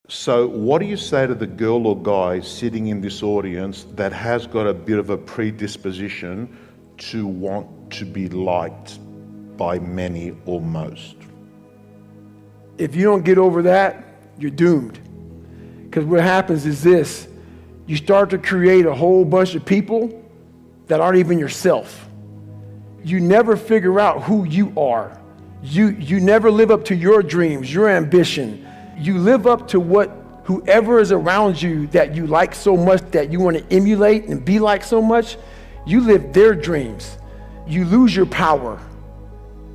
So what do you say to the girl or guy sitting in this audience that has got a bit of a predisposition to want to be liked by many or most? If you don't get over that, you're doomed. Because what happens is this: you start to create a whole bunch of people that aren't even yourself. You never figure out who you are. You never live up to your dreams, your ambition. You live up to what whoever is around you that you like so much, that you want to emulate and be like so much. You live their dreams. You lose your power.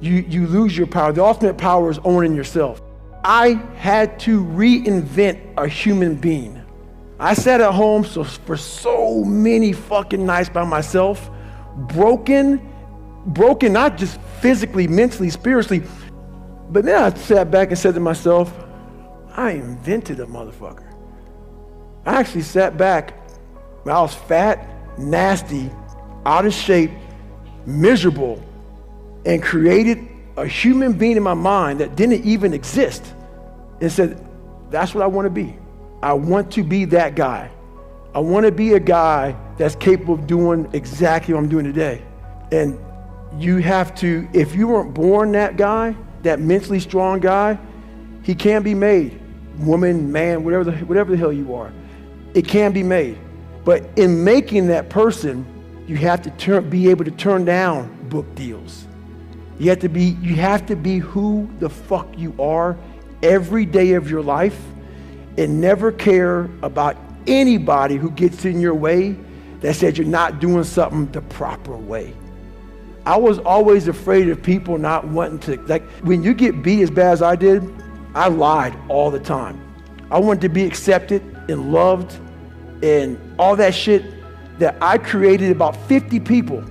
You lose your power. The ultimate power is owning yourself. I had to reinvent a human being. I sat at home for so many fucking nights by myself, broken, not just physically, mentally, spiritually. But then I sat back and said to myself, I invented a motherfucker. I actually sat back when I was fat, nasty, out of shape, miserable, and created a human being in my mind that didn't even exist, and said, that's what I want to be. I want to be that guy. I want to be a guy that's capable of doing exactly what I'm doing today. And you have to, if you weren't born that guy, that mentally strong guy, he can be made. Woman, man, whatever the hell you are, it can be made. But in making that person, you have to be able to turn down book deals. You have to be who the fuck you are every day of your life, and never care about anybody who gets in your way that says you're not doing something the proper way. I was always afraid of people not wanting to, like when you get beat as bad as I did, I lied all the time. I wanted to be accepted and loved and all that shit that I created about 50 people.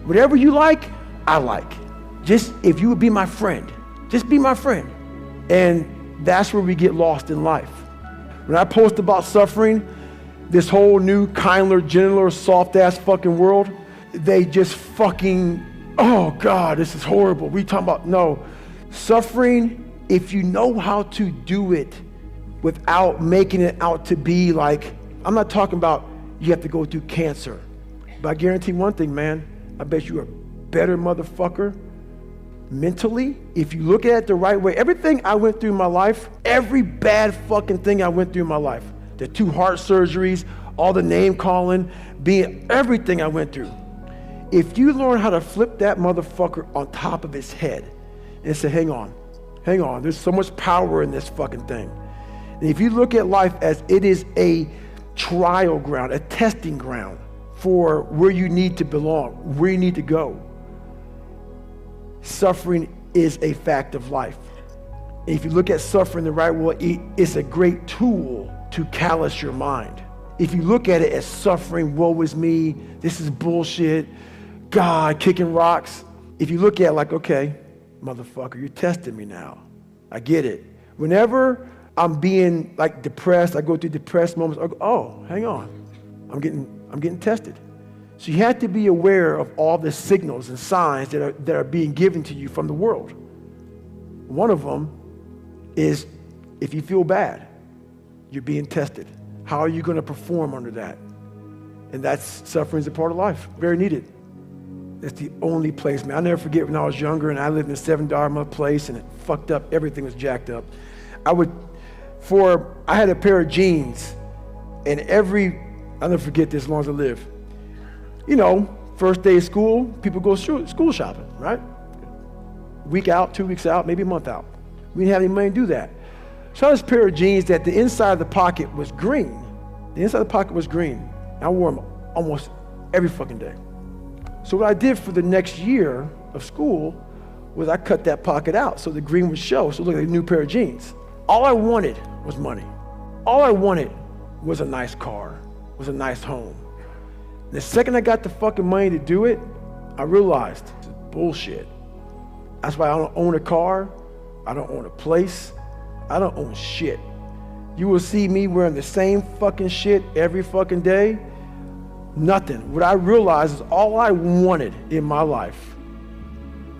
Whatever you like, I like. Just if you would be my friend, just be my friend. And that's where we get lost in life. When I post about suffering, this whole new, kinder, gentler, soft-ass fucking world, they just fucking, oh God, this is horrible. We talking about, no. Suffering, if you know how to do it without making it out to be like, I'm not talking about you have to go through cancer. But I guarantee one thing, man, I bet you're a better motherfucker mentally, if you look at it the right way. Everything I went through in my life, every bad fucking thing I went through in my life, the 2 heart surgeries, all the name calling, being everything I went through. If you learn how to flip that motherfucker on top of his head and say, hang on, there's so much power in this fucking thing. And if you look at life as it is a trial ground, a testing ground for where you need to belong, where you need to go, suffering is a fact of life. And if you look at suffering the right way, it's a great tool to callous your mind. If you look at it as suffering, woe is me, this is bullshit, God, kicking rocks. If you look at it like, okay, motherfucker, you're testing me now. I get it. Whenever I'm being like depressed, I go through depressed moments, I go, oh, hang on, I'm getting tested. So you have to be aware of all the signals and signs that are being given to you from the world. One of them is if you feel bad, you're being tested. How are you going to perform under that? And that's suffering is a part of life, very needed. That's the only place, man. I'll never forget when I was younger and I lived in a $7 a month place and it fucked up, everything was jacked up. I had a pair of jeans and I'll never forget this as long as I live. You know, first day of school, people go school shopping, right? Week out, 2 weeks out, maybe a month out. We didn't have any money to do that. So I had this pair of jeans that the inside of the pocket was green. The inside of the pocket was green. I wore them almost every fucking day. So what I did for the next year of school was I cut that pocket out so the green would show, so it looked like a new pair of jeans. All I wanted was money. All I wanted was a nice car, was a nice home. The second I got the fucking money to do it, I realized it's bullshit. That's why I don't own a car, I don't own a place, I don't own shit. You will see me wearing the same fucking shit every fucking day. Nothing. What I realized is all I wanted in my life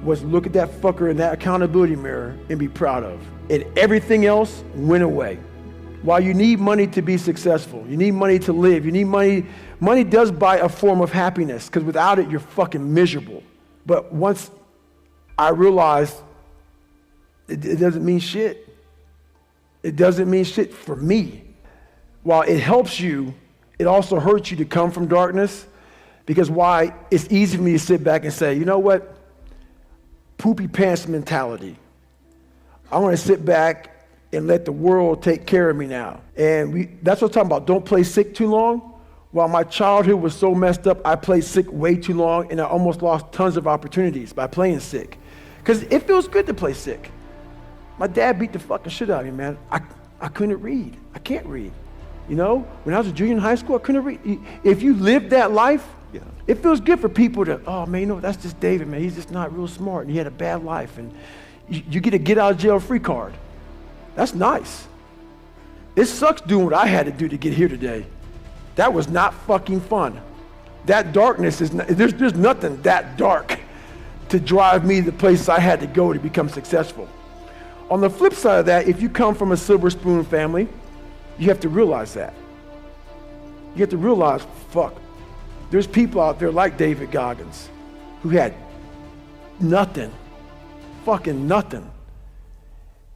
was look at that fucker in that accountability mirror and be proud of. And everything else went away. While you need money to be successful, you need money to live, you need money. Money does buy a form of happiness, because without it, you're fucking miserable. But once I realized it doesn't mean shit. It doesn't mean shit for me. While it helps you, it also hurts you to come from darkness, because why? It's easy for me to sit back and say, you know what? Poopy pants mentality. I want to sit back and let the world take care of me now. And that's what I'm talking about. Don't play sick too long. While my childhood was so messed up, I played sick way too long, and I almost lost tons of opportunities by playing sick. Because it feels good to play sick. My dad beat the fucking shit out of me, man. I couldn't read. I can't read. You know, when I was a junior in high school, I couldn't read. If you lived that life, it feels good for people to, oh man, you know, that's just David, man. He's just not real smart, and he had a bad life, and you get a get out of jail free card. That's nice. It sucks doing what I had to do to get here today. That was not fucking fun. That darkness is not, there's nothing that dark to drive me to the place I had to go to become successful. On the flip side of that, if you come from a silver spoon family, you have to realize that. You have to realize, fuck, there's people out there like David Goggins who had nothing, fucking nothing.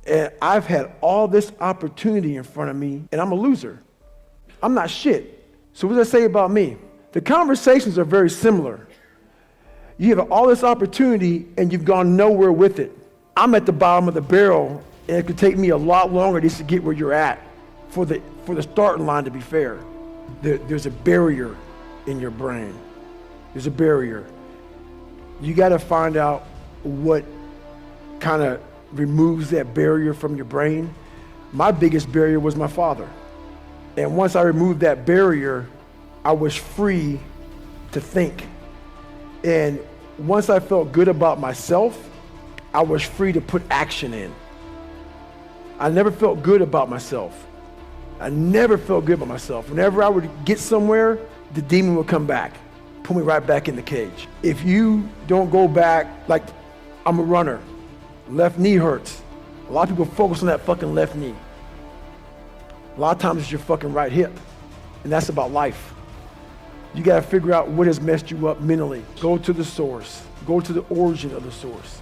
And I've had all this opportunity in front of me, and I'm a loser. I'm not shit. So what does that say about me? The conversations are very similar. You have all this opportunity, and you've gone nowhere with it. I'm at the bottom of the barrel, and it could take me a lot longer just to get where you're at for the starting line, to be fair. There's a barrier in your brain. There's a barrier. You got to find out what kind of removes that barrier from your brain. My biggest barrier was my father. And once I removed that barrier, I was free to think. And once I felt good about myself, I was free to put action in. I never felt good about myself. I never felt good about myself. Whenever I would get somewhere, the demon would come back, pull me right back in the cage. If you don't go back, like I'm a runner, left knee hurts. A lot of people focus on that fucking left knee. A lot of times it's your fucking right hip, and that's about life. You gotta figure out what has messed you up mentally. Go to the source. Go to the origin of the source.